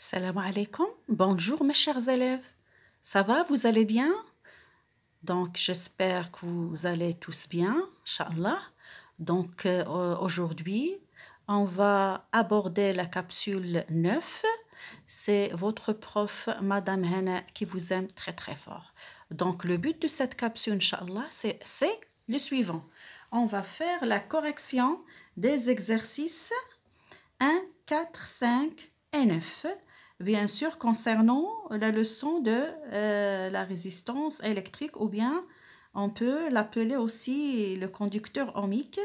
Salam alaikum, bonjour mes chers élèves. Ça va, vous allez bien? Donc j'espère que vous allez tous bien, Inch'Allah. Donc aujourd'hui, on va aborder la capsule 9. C'est votre prof, Madame Hana, qui vous aime très très fort. Donc le but de cette capsule, Inch'Allah, c'est le suivant. On va faire la correction des exercices 1, 4, 5 et 9. Bien sûr, concernant la leçon de la résistance électrique, ou bien on peut l'appeler aussi le conducteur ohmique.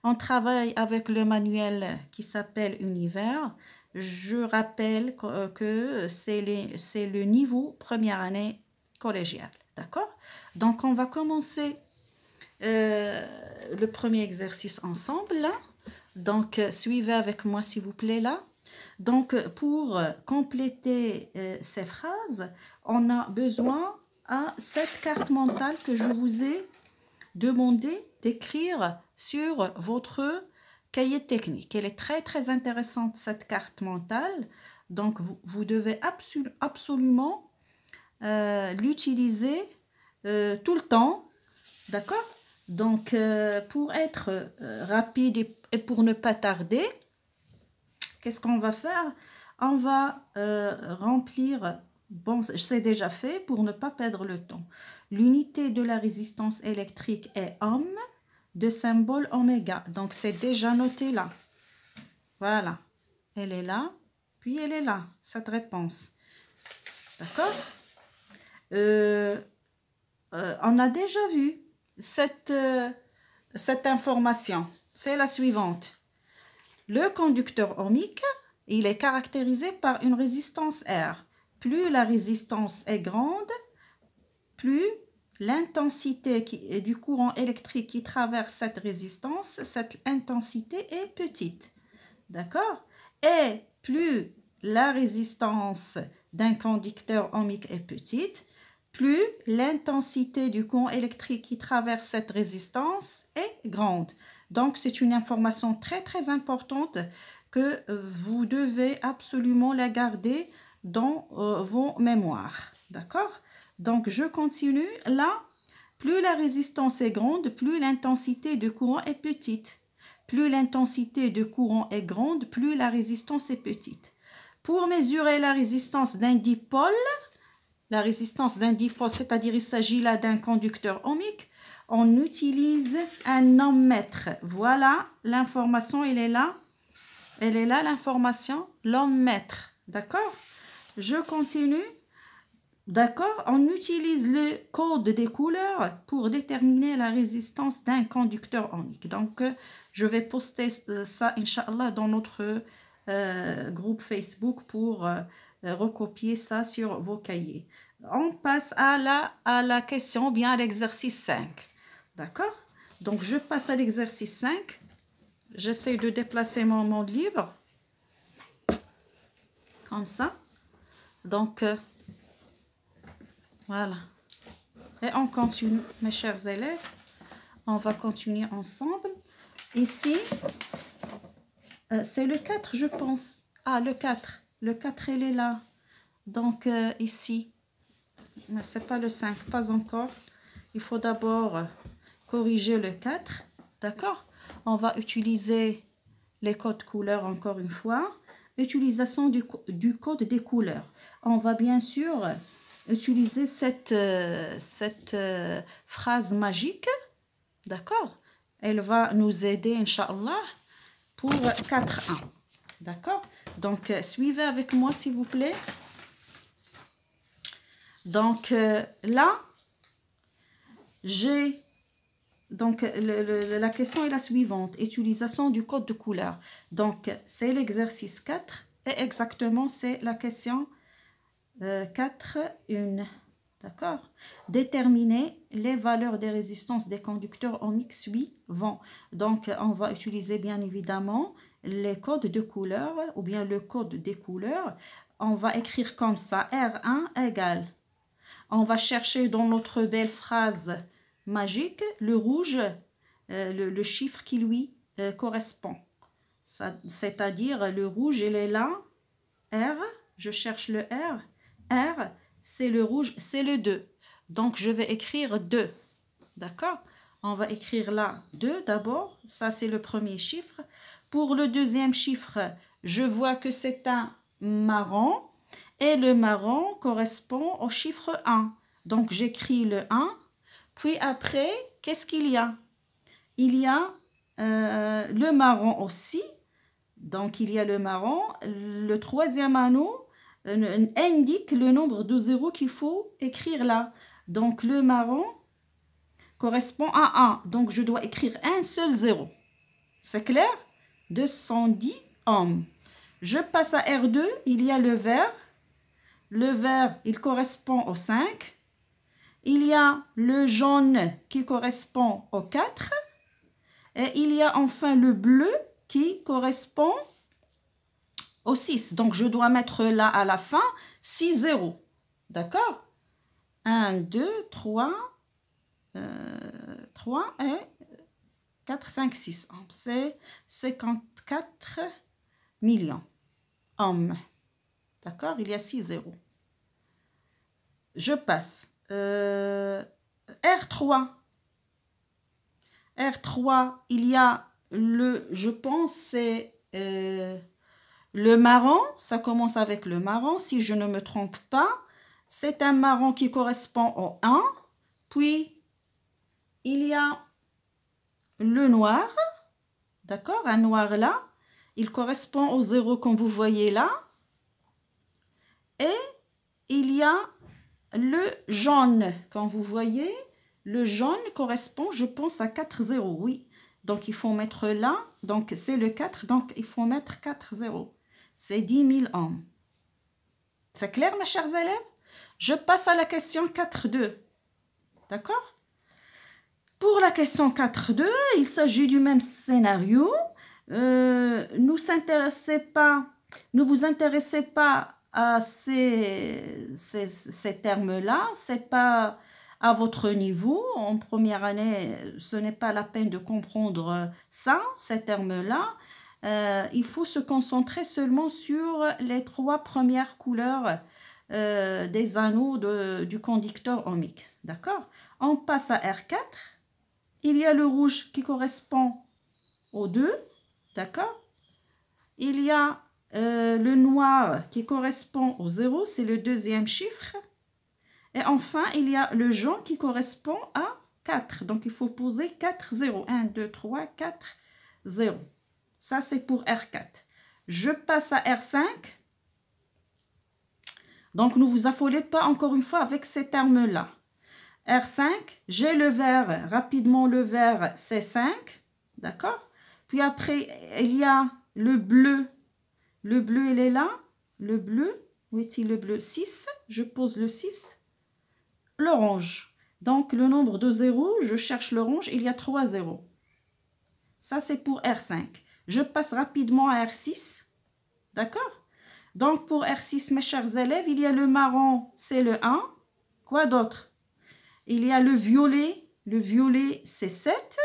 On travaille avec le manuel qui s'appelle Univers. Je rappelle que c'est le niveau première année collégiale. D'accord? Donc, on va commencer le premier exercice ensemble là. Donc, suivez avec moi s'il vous plaît là. Donc, pour compléter ces phrases, on a besoin de cette carte mentale que je vous ai demandé d'écrire sur votre cahier technique. Elle est très très intéressante, cette carte mentale. Donc, vous devez absolument l'utiliser tout le temps. D'accord? Donc, pour être rapide et pour ne pas tarder, qu'est-ce qu'on va faire? On va remplir, bon, c'est déjà fait pour ne pas perdre le temps. L'unité de la résistance électrique est ohm de symbole oméga. Donc, c'est déjà noté là. Voilà. Elle est là, puis elle est là, cette réponse. D'accord? On a déjà vu cette information. C'est la suivante. Le conducteur ohmique, il est caractérisé par une résistance R. Plus la résistance est grande, plus l'intensité du courant électrique qui traverse cette résistance, cette intensité est petite. D'accord? Et plus la résistance d'un conducteur ohmique est petite, plus l'intensité du courant électrique qui traverse cette résistance est grande. Donc, c'est une information très, très importante que vous devez absolument la garder dans vos mémoires. D'accord? Donc, je continue. Là, plus la résistance est grande, plus l'intensité du courant est petite. Plus l'intensité de courant est grande, plus la résistance est petite. Pour mesurer la résistance d'un dipôle, c'est-à-dire il s'agit là d'un conducteur ohmique, on utilise un ohmmètre. Voilà l'information, elle est là. Elle est là l'information, l'ohmmètre. D'accord? Je continue. D'accord? On utilise le code des couleurs pour déterminer la résistance d'un conducteur ohmique. Donc, je vais poster ça, Inch'Allah, dans notre groupe Facebook pour recopier ça sur vos cahiers. On passe à la question, bien à l'exercice 5. D'accord? Donc, je passe à l'exercice 5. J'essaie de déplacer mon livre. Comme ça. Donc, voilà. Et on continue, mes chers élèves. On va continuer ensemble. Ici, c'est le 4, je pense. Ah, le 4. Le 4, il est là. Donc, ici. Mais ce n'est pas le 5, pas encore. Il faut d'abord corriger le 4. D'accord? On va utiliser les codes couleurs encore une fois. Utilisation du code des couleurs. On va bien sûr utiliser cette phrase magique. D'accord? Elle va nous aider, Inch'Allah, pour 4.1. D'accord? Donc, suivez avec moi, s'il vous plaît. Donc, là, j'ai... Donc, la question est la suivante. Utilisation du code de couleur. Donc, c'est l'exercice 4. Et exactement, c'est la question 4.1. D'accord? Déterminer les valeurs des résistances des conducteurs ohmiques suivants. Donc, on va utiliser bien évidemment les codes de couleur ou bien le code des couleurs. On va écrire comme ça, R1 égale. On va chercher dans notre belle phrase magique le rouge, le chiffre qui lui correspond. C'est-à-dire le rouge, il est là, R. je cherche le R. R, c'est le rouge, c'est le 2. Donc, je vais écrire 2. D'accord? On va écrire là 2 d'abord. Ça, c'est le premier chiffre. Pour le deuxième chiffre, je vois que c'est un marron. Et le marron correspond au chiffre 1. Donc, j'écris le 1. Puis après, qu'est-ce qu'il y a? Il y a le marron aussi. Donc, il y a le marron. Le troisième anneau indique le nombre de zéros qu'il faut écrire là. Donc, le marron correspond à 1. Donc, je dois écrire un seul zéro. C'est clair? 210 ohms. Je passe à R2. Il y a le vert. Le vert, il correspond au 5. Il y a le jaune qui correspond au 4. Et il y a enfin le bleu qui correspond au 6. Donc, je dois mettre là à la fin 6 zéros. D'accord? 1, 2, 3 et 4, 5, 6. C'est 54 millions ohms. D'accord? Il y a 6 zéros. Je passe. R3. R3, il y a je pense, c'est le marron. Ça commence avec le marron, si je ne me trompe pas. C'est un marron qui correspond au 1. Puis, il y a le noir. D'accord? Un noir là. Il correspond au 0 comme vous voyez là. Et il y a le jaune. Quand vous voyez, le jaune correspond, je pense, à 4 zéros. Oui. Donc, il faut mettre là. Donc, c'est le 4. Donc, il faut mettre 4 zéros. C'est 10 000 ohms. C'est clair, mes chers élèves? Je passe à la question 4.2. D'accord? Pour la question 4.2, il s'agit du même scénario. Ne vous intéressez pas à ces termes-là. Ce n'est pas à votre niveau. En première année, ce n'est pas la peine de comprendre ça, ces termes-là. Il faut se concentrer seulement sur les 3 premières couleurs des anneaux du conducteur ohmique. D'accord? On passe à R4. Il y a le rouge qui correspond au 2. D'accord? Il y a le noir qui correspond au 0. C'est le deuxième chiffre. Et enfin, il y a le jaune qui correspond à 4. Donc, il faut poser 4 0. 1, 2, 3, 4, 0. Ça, c'est pour R4. Je passe à R5. Donc, ne vous affolez pas encore une fois avec ces termes-là. R5, j'ai le vert. Rapidement, le vert, c'est 5. D'accord? Puis après, il y a le bleu. Le bleu, il est là. Le bleu, où est-il le bleu? 6. Je pose le 6. L'orange. Donc, le nombre de zéros, je cherche l'orange, il y a 3 zéros. Ça, c'est pour R5. Je passe rapidement à R6. D'accord? Donc, pour R6, mes chers élèves, il y a le marron, c'est le 1. Quoi d'autre? Il y a le violet. Le violet, c'est 7.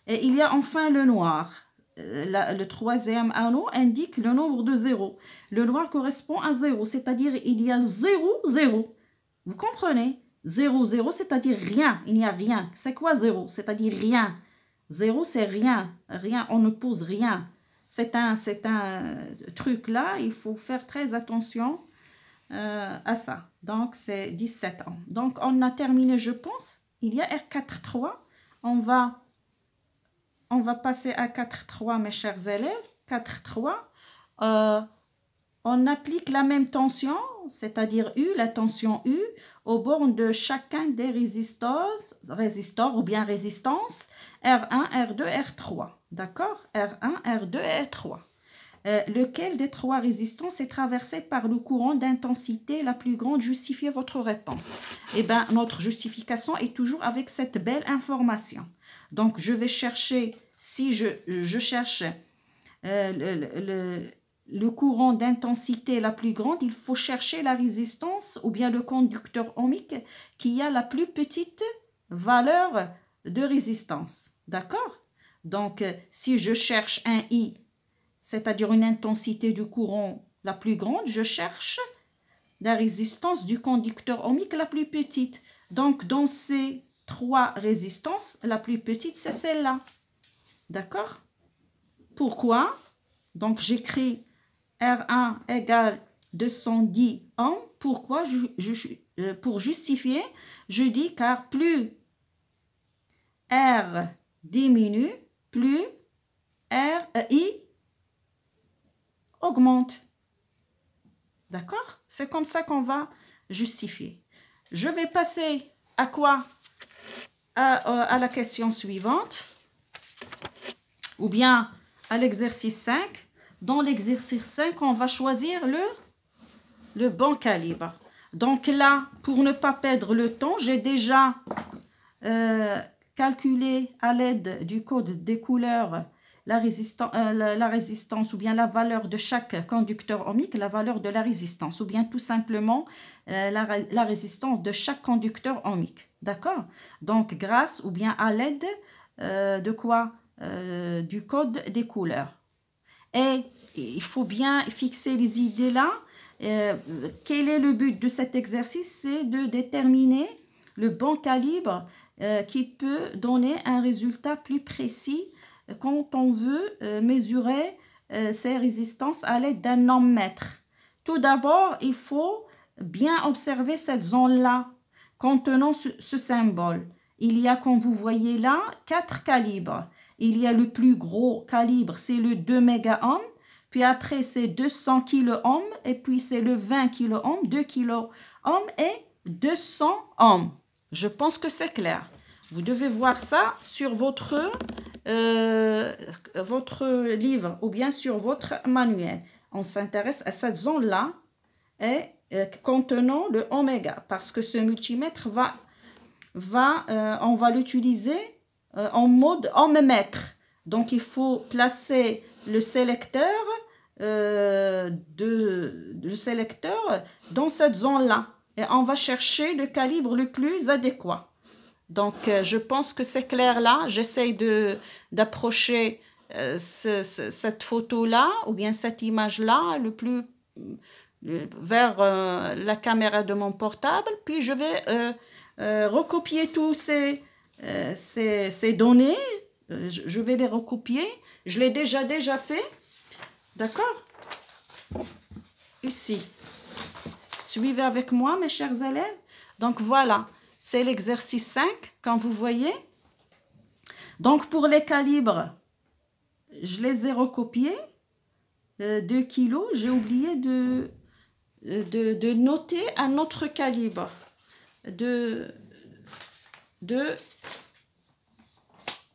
Et il y a enfin le noir. Le troisième anneau indique le nombre de zéros. Le noir correspond à 0, c'est-à-dire il y a 0, 0. Vous comprenez? 0, 0, c'est-à-dire rien. Il n'y a rien. C'est quoi 0? C'est-à-dire rien. 0, c'est rien. Rien, on ne pose rien. C'est un truc là, il faut faire très attention à ça. Donc, c'est 17 ans. Donc, on a terminé, je pense. Il y a R4.3. On va passer à 4.3, mes chers élèves. 4.3. On applique la même tension, c'est-à-dire U, la tension U, aux bornes de chacun des résistors ou bien résistances R1, R2, R3. D'accord? R1, R2 et R3. Lequel des 3 résistances est traversé par le courant d'intensité la plus grande? Justifiez votre réponse. Eh bien, notre justification est toujours avec cette belle information. Donc, je vais chercher, si je cherche le courant d'intensité la plus grande, il faut chercher la résistance ou bien le conducteur ohmique qui a la plus petite valeur de résistance. D'accord? Donc, si je cherche un I, c'est-à-dire une intensité du courant la plus grande, je cherche la résistance du conducteur ohmique la plus petite. Donc, dans ces trois résistances, la plus petite, c'est celle-là. D'accord? Pourquoi? Donc, j'écris R1 égale 210 ohms. Pourquoi? Pour justifier, je dis car plus R diminue, plus I augmente. D'accord? C'est comme ça qu'on va justifier. Je vais passer à quoi? À la question suivante. Ou bien à l'exercice 5. Dans l'exercice 5, on va choisir le bon calibre. Donc là, pour ne pas perdre le temps, j'ai déjà calculé à l'aide du code des couleurs la résistance ou bien la valeur de chaque conducteur ohmique, la valeur de la résistance ou bien tout simplement la résistance de chaque conducteur ohmique. D'accord? Donc grâce ou bien à l'aide de quoi? Du code des couleurs. Et il faut bien fixer les idées là. Quel est le but de cet exercice? C'est de déterminer le bon calibre qui peut donner un résultat plus précis quand on veut mesurer ces résistances à l'aide d'un ohmmètre. Tout d'abord, il faut bien observer cette zone-là contenant ce symbole. Il y a, comme vous voyez là, 4 calibres. Il y a le plus gros calibre, c'est le 2 mégaohms. Puis après, c'est 200 kiloohms. Et puis, c'est le 20 kiloohms, 2 kiloohms et 200 ohms. Je pense que c'est clair. Vous devez voir ça sur votre livre ou bien sur votre manuel. On s'intéresse à cette zone-là et contenant le oméga parce que ce multimètre on va l'utiliser en mode ohmmètre. Donc, il faut placer le sélecteur dans cette zone-là. Et on va chercher le calibre le plus adéquat. Donc, je pense que c'est clair là. J'essaye d'approcher cette photo-là ou bien cette image-là vers la caméra de mon portable. Puis, je vais recopier tous ces données. Je vais les recopier. Je l'ai déjà fait. D'accord? Ici. Suivez avec moi, mes chers élèves. Donc, voilà. C'est l'exercice 5, comme vous voyez. Donc, pour les calibres, je les ai recopiés. 2 kilos. J'ai oublié de noter un autre calibre. De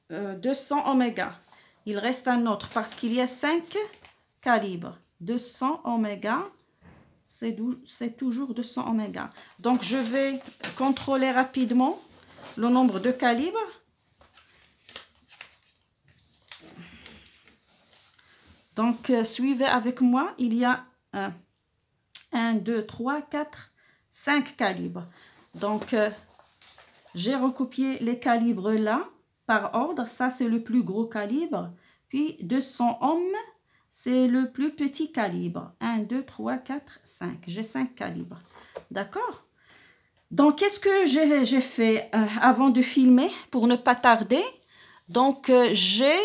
200 oméga. Il reste un autre parce qu'il y a 5 calibres. 200 oméga, c'est toujours 200 oméga. Donc, je vais contrôler rapidement le nombre de calibres. Donc, suivez avec moi. Il y a 1, 2, 3, 4, 5 calibres. Donc, j'ai recopié les calibres là par ordre. Ça, c'est le plus gros calibre. Puis, 200 ohms, c'est le plus petit calibre. 1, 2, 3, 4, 5. J'ai 5 calibres. D'accord? Donc, qu'est-ce que j'ai fait avant de filmer pour ne pas tarder? Donc, j'ai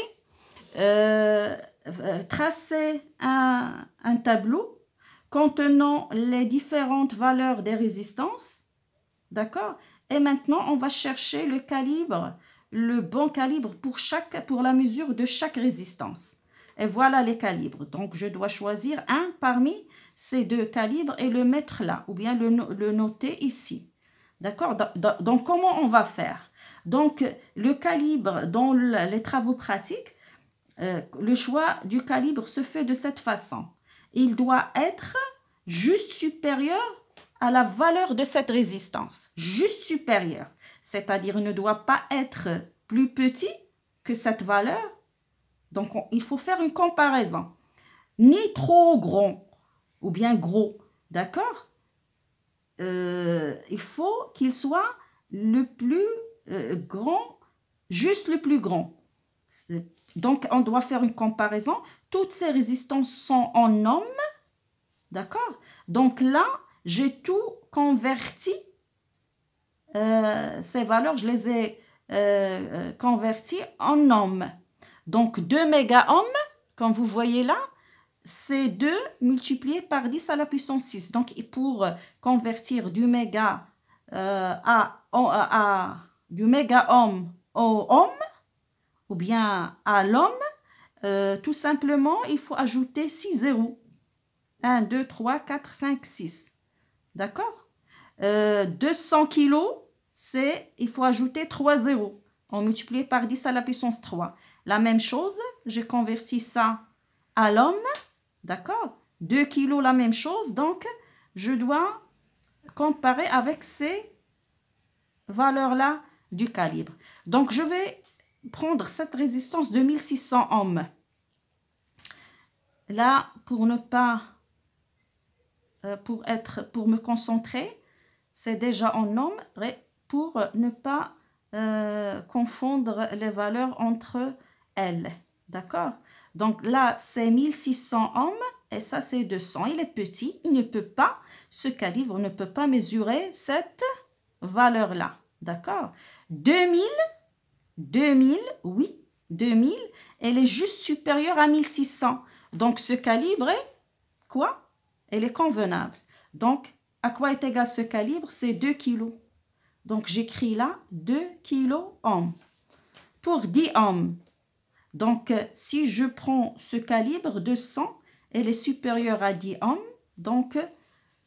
tracé un tableau contenant les différentes valeurs des résistances. D'accord? Et maintenant, on va chercher le calibre, le bon calibre pour la mesure de chaque résistance. Et voilà les calibres. Donc, je dois choisir un parmi ces 2 calibres et le mettre là, ou bien le noter ici. D'accord? Donc, comment on va faire? Donc, le calibre dans les travaux pratiques, le choix du calibre se fait de cette façon. Il doit être juste supérieur à la valeur de cette résistance. Juste supérieur. C'est-à-dire, il ne doit pas être plus petit que cette valeur. Donc, il faut faire une comparaison. Ni trop grand ou bien gros. D'accord? Il faut qu'il soit le plus grand, juste le plus grand. Donc, on doit faire une comparaison. Toutes ces résistances sont en ohms. D'accord? Donc là, j'ai tout converti. Ces valeurs, je les ai converties en ohms. Donc 2 méga-ohms, comme vous voyez là, c'est 2 multiplié par 10 à la puissance 6. Donc pour convertir du méga du méga-ohm au ohm, ou bien à l'ohm, tout simplement, il faut ajouter 6 zéros. 1, 2, 3, 4, 5, 6. D'accord? 200 kilos, il faut ajouter 3 zéros. On multiplie par 10 à la puissance 3. La même chose, j'ai converti ça à l'ohm. D'accord? 2 kilos, la même chose. Donc, je dois comparer avec ces valeurs-là du calibre. Donc, je vais prendre cette résistance de 1600 ohms. Là, pour ne pas... pour me concentrer, c'est déjà en ohms, pour ne pas confondre les valeurs entre elles. D'accord? Donc là, c'est 1600 ohms et ça, c'est 200. Il est petit, il ne peut pas, ce calibre ne peut pas mesurer cette valeur-là. D'accord? 2000, oui, 2000, elle est juste supérieure à 1600. Donc, ce calibre est quoi? Elle est convenable. Donc, à quoi est égal ce calibre? C'est 2 kg. Donc, j'écris là 2 kOhm pour 10 ohms. Donc, si je prends ce calibre 200, elle est supérieure à 10 ohms. Donc,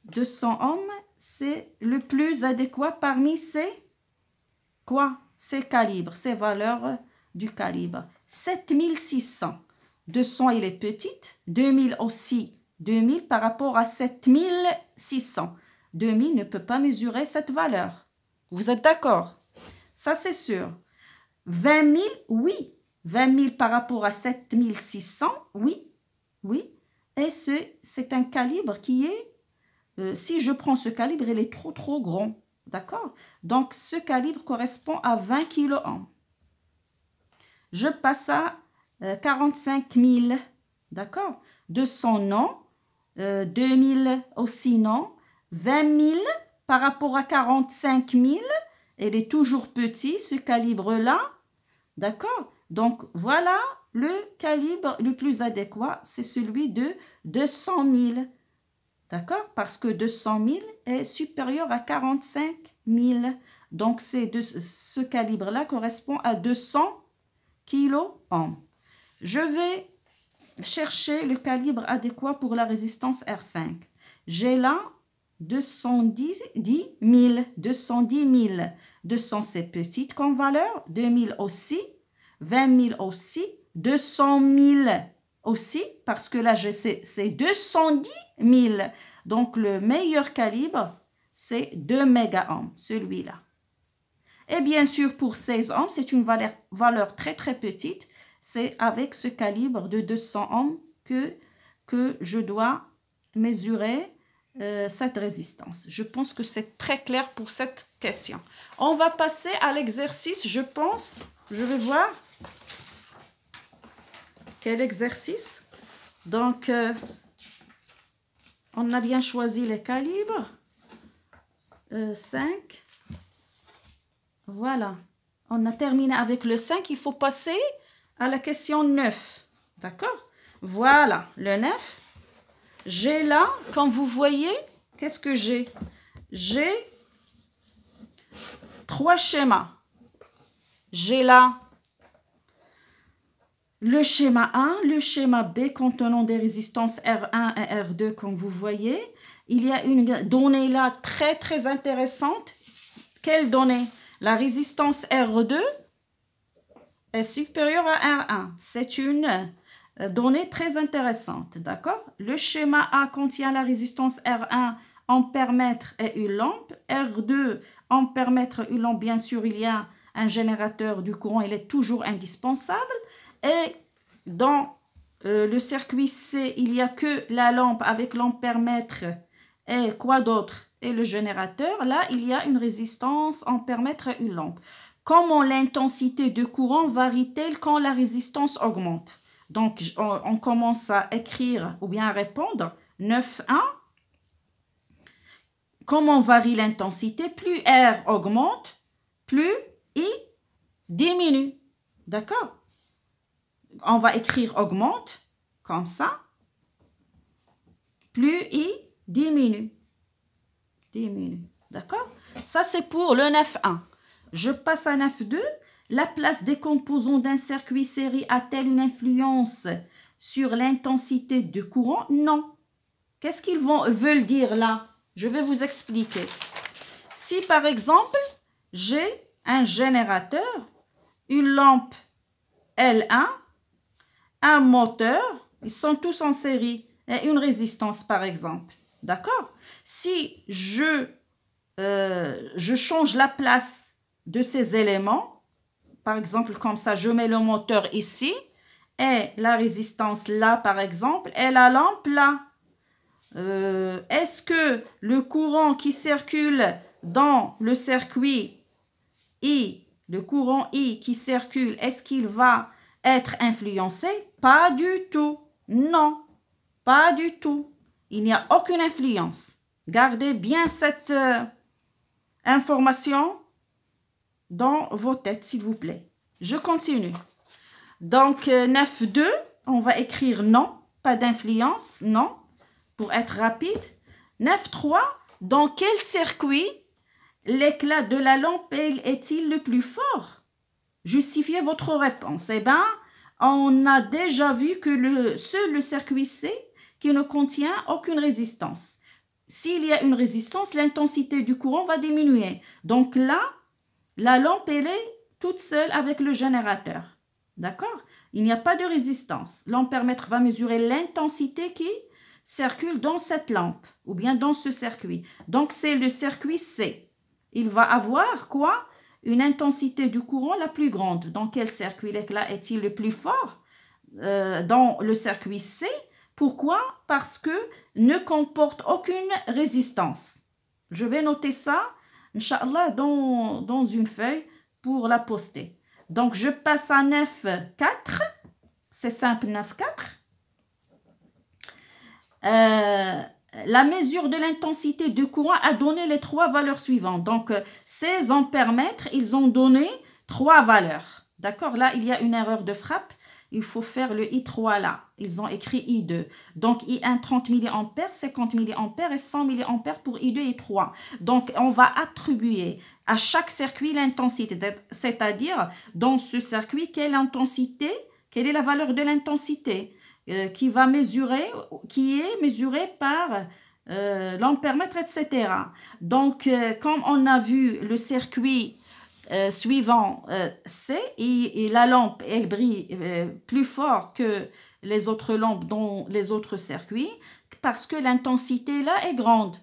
200 ohms, c'est le plus adéquat parmi ces calibres, ces valeurs du calibre. 7600. 200, il est petite. 2000 aussi. 2000 par rapport à 7600. 2000 ne peut pas mesurer cette valeur. Vous êtes d'accord? Ça, c'est sûr. 20 000, oui. 20 000 par rapport à 7600, oui. Oui. Et c'est un calibre qui est... si je prends ce calibre, il est trop grand. D'accord? Donc, ce calibre correspond à 20 kOhm. Je passe à 45 000. D'accord? 200 non. 2000 aussi non. 20 000 par rapport à 45 000. Elle est toujours petit, ce calibre-là. D'accord? Donc, voilà le calibre le plus adéquat. C'est celui de 200 000. D'accord? Parce que 200 000 est supérieur à 45 000. Donc, ce calibre-là correspond à 200 kOhm. Je vais chercher le calibre adéquat pour la résistance R5. J'ai là 210 000. 210 000. 200, c'est petite comme valeur. 2000 aussi. 20 000 aussi. 200 000 aussi. Parce que là, c'est 210 000. Donc, le meilleur calibre, c'est 2 méga-ohms, celui-là. Et bien sûr, pour 16 ohms, c'est une valeur très, très petite. C'est avec ce calibre de 200 ohms que je dois mesurer cette résistance. Je pense que c'est très clair pour cette question. On va passer à l'exercice, je pense. Je vais voir quel exercice. Donc, on a bien choisi les calibres. 5. Voilà. On a terminé avec le 5. Il faut passer à la question 9. D'accord? Voilà, le 9. J'ai là, comme vous voyez, qu'est-ce que j'ai? J'ai 3 schémas. J'ai là le schéma A, le schéma B contenant des résistances R1 et R2, comme vous voyez. Il y a une donnée là très, très intéressante. Quelle donnée? La résistance R2 est supérieure à R1. C'est une donnée très intéressante, d'accord? Le schéma A contient la résistance R1 ampère-mètre et une lampe. R2 ampère-mètre, une lampe, bien sûr, il y a un générateur du courant, il est toujours indispensable. Et dans le circuit C, il n'y a que la lampe avec l'ampère-mètre et quoi d'autre? Et le générateur. Là, il y a une résistance ampère-mètre et une lampe. Comment l'intensité de courant varie-t-elle quand la résistance augmente? Donc, on commence à écrire ou bien à répondre 9,1. Comment varie l'intensité? Plus R augmente, plus I diminue. D'accord? On va écrire augmente, comme ça. Plus I diminue. D'accord? Ça, c'est pour le 9,1. Je passe à 9,2. La place des composants d'un circuit série a-t-elle une influence sur l'intensité de courant? Non. Qu'est-ce qu'ils veulent dire là? Je vais vous expliquer. Si par exemple, j'ai un générateur, une lampe L1, un moteur, ils sont tous en série, et une résistance par exemple. D'accord? Si je change la place de ces éléments, par exemple comme ça, je mets le moteur ici, et la résistance là par exemple, et la lampe là. Est-ce que le courant qui circule dans le circuit I, le courant I qui circule, est-ce qu'il va être influencé? Pas du tout. Non, pas du tout. Il n'y a aucune influence. Gardez bien cette information dans vos têtes, s'il vous plaît. Je continue. Donc, 9,2, on va écrire non, pas d'influence, non. Pour être rapide, 9,3, dans quel circuit l'éclat de la lampe est-il le plus fort? Justifiez votre réponse. Eh bien, on a déjà vu que seul le circuit C qui ne contient aucune résistance. S'il y a une résistance, l'intensité du courant va diminuer. Donc là, la lampe, elle est toute seule avec le générateur. D'accord? Il n'y a pas de résistance. L'ampèremètre va mesurer l'intensité qui circule dans cette lampe ou bien dans ce circuit. Donc, c'est le circuit C. Il va avoir quoi? Une intensité du courant la plus grande. Dans quel circuit l'éclat est-il le plus fort? Dans le circuit C. Pourquoi? Parce que ne comporte aucune résistance. Je vais noter ça, Inch'Allah, dans une feuille pour la poster. Donc, je passe à 9,4. C'est simple, 9,4. La mesure de l'intensité du courant a donné les trois valeurs suivantes. Donc, ces ampèremètres, ils ont donné trois valeurs. D'accord? Là, il y a une erreur de frappe. Il faut faire le I3 là. Ils ont écrit I2. Donc, I1, 30 mA, 50 mA et 100 mA pour I2 et I3. Donc, on va attribuer à chaque circuit l'intensité. C'est-à-dire, dans ce circuit, quelle est la valeur de l'intensité qui est mesurée par l'ampèremètre, etc. Donc, comme on a vu le circuit suivant C, et la lampe, elle brille plus fort que les autres lampes dans les autres circuits, parce que l'intensité là est grande,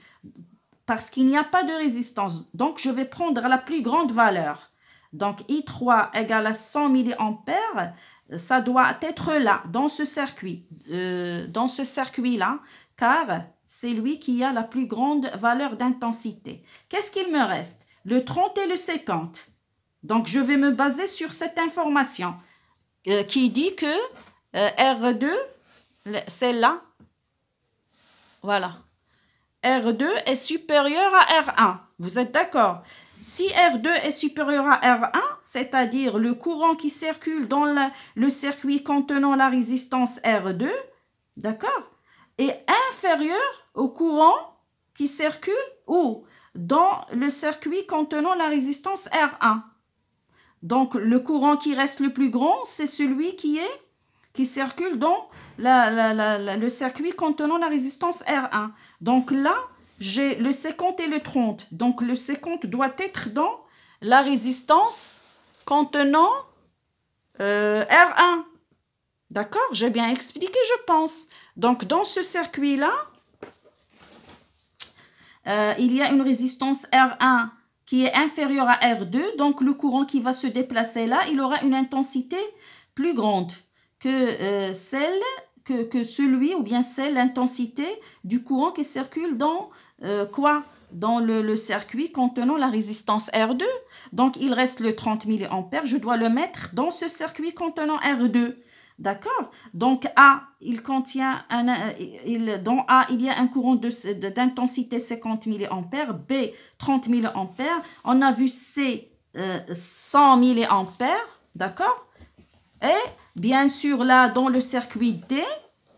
parce qu'il n'y a pas de résistance. Donc, je vais prendre la plus grande valeur. Donc, I3 égale à 100 mA, ça doit être là, dans ce circuit-là, car c'est lui qui a la plus grande valeur d'intensité. Qu'est-ce qu'il me reste? Le 30 et le 50. Donc, je vais me baser sur cette information qui dit que R2, celle-là, voilà, R2 est supérieur à R1. Vous êtes d'accord? Si R2 est supérieur à R1, c'est-à-dire le courant qui circule dans le circuit contenant la résistance R2, d'accord, est inférieur au courant qui circule ou dans le circuit contenant la résistance R1. Donc, le courant qui reste le plus grand, c'est celui qui circule dans le circuit contenant la résistance R1. Donc là, j'ai le 50 et le 30. Donc, le 50 doit être dans la résistance contenant R1. D'accord? J'ai bien expliqué, je pense. Donc, dans ce circuit-là, il y a une résistance R1 qui est inférieure à R2. Donc, le courant qui va se déplacer là, il aura une intensité plus grande que celui ou bien celle, l'intensité du courant qui circule dans dans le circuit contenant la résistance R2. Donc, il reste le 30 mA. Je dois le mettre dans ce circuit contenant R2. D'accord? Donc A, il contient dans A, il y a un courant d'intensité 50 mA, B 30 mA. On a vu C 100 mA, d'accord? Et bien sûr là dans le circuit D,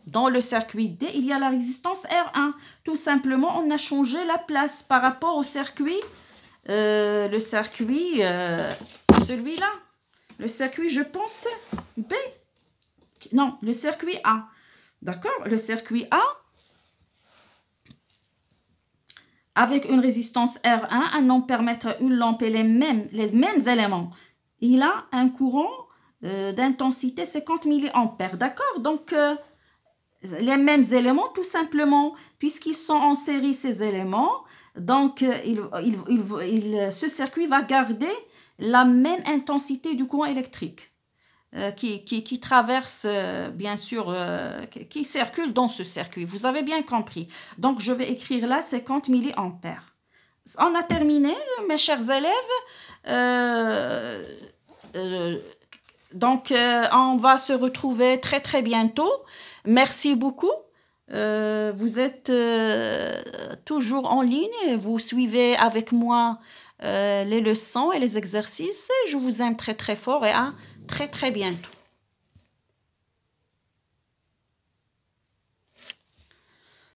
il y a la résistance R1. Tout simplement, on a changé la place par rapport au circuit, celui-là. Le circuit, je pense, B. Non, le circuit A. D'accord? Le circuit A, avec une résistance R1, un ampèremètre, une lampe et les mêmes éléments, il a un courant d'intensité 50 mA. D'accord? Donc, les mêmes éléments, tout simplement, puisqu'ils sont en série, ces éléments, donc ce circuit va garder la même intensité du courant électrique qui traverse, bien sûr, qui circule dans ce circuit. Vous avez bien compris. Donc, je vais écrire là 50 mA. On a terminé, mes chers élèves. Donc, on va se retrouver très, très bientôt. Merci beaucoup. Vous êtes toujours en ligne. Vous suivez avec moi les leçons et les exercices. Je vous aime très, très fort et à très, très bientôt.